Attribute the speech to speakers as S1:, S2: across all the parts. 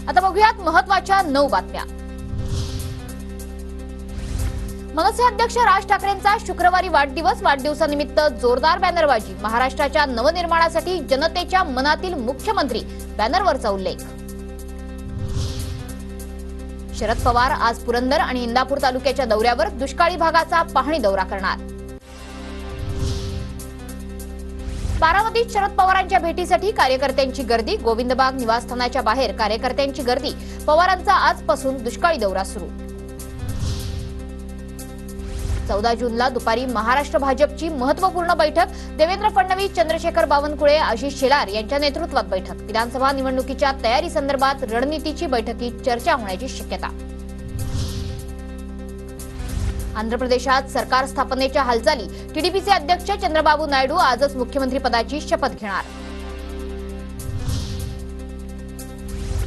S1: आता बघूयात महत्त्वाच्या 9 बातम्या। मनसे अध्यक्ष राज ठाकरेंचा शुक्रवारी वाढदिवसानिमित्त जोरदार बॅनरबाजी। महाराष्ट्राच्या नवनिर्माणासाठी जनतेच्या मनातील मुख्यमंत्री बॅनरवरचा उल्लेख। शरद पवार आज पुरंदर आणि इंदापूर तालुक्याच्या दौऱ्यावर दुष्काळी भागाचा पाहणी दौरा करणार। बारामतीत शरद पवारांच्या भेटीसाठी कार्यकर्त्यांची गर्दी। गोविंदबाग निवासस्थानाच्या बाहेर कार्यकर्त्यांची गर्दी। पवारांचा आजपासून दुष्काळी दौरा सुरू। 14 जूनला दुपारी महाराष्ट्र भाजपची महत्त्वपूर्ण बैठक। देवेंद्र फडणवीस, चंद्रशेखर बावनकुळे, आशिष शेलार यांच्या नेतृत्वात बैठक। विधानसभा निवडणुकीच्या तयारी संदर्भात रणनीतीची बैठकीत चर्चा होण्याची शक्यता। आंध्र प्रदेशात सरकार स्थापनेच्या हालचाली। टीडीपीचे अध्यक्ष चंद्रबाबू नायडू आजच मुख्यमंत्री पदाची शपथ घेणार।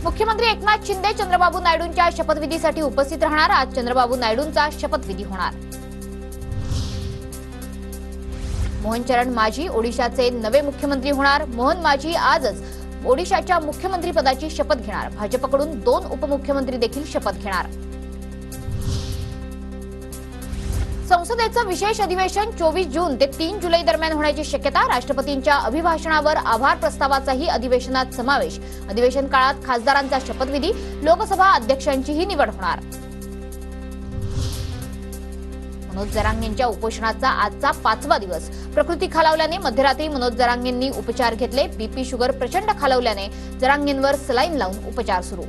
S1: मुख्यमंत्री एकनाथ शिंदे चंद्रबाबू नायडूंच्या शपथविधीसाठी उपस्थित राहणार। आज चंद्रबाबू नायडूंचा शपथविधी होणार। मोहन चरण माझी ओडिशाचे नवे मुख्यमंत्री होणार। मोहन माझी आजच ओडिशाच्या मुख्यमंत्री पदाची शपथ घेणार। भाजपकडून 2 उपमुख्यमंत्री देखील शपथ घेणार। संसदेचं विशेष अधिवेशन 24 जून ते 3 जुलै दरम्यान होण्याची शक्यता। राष्ट्रपतींच्या अभिभाषणावर आभार प्रस्तावाचाही अधिवेशनात समावेश। अधिवेशन काळात खासदारांचा शपथविधी, लोकसभा अध्यक्षांचीही निवड होणार। मनोज जरांगेंच्या उपोषणाचा आजचा 5वा दिवस। प्रकृती खालावल्याने मध्यरात्री मनोज जरांगेंनी उपचार घेतले। बीपी शुगर प्रचंड खालावल्याने जरांगेंवर सलाईन लावून उपचार सुरू।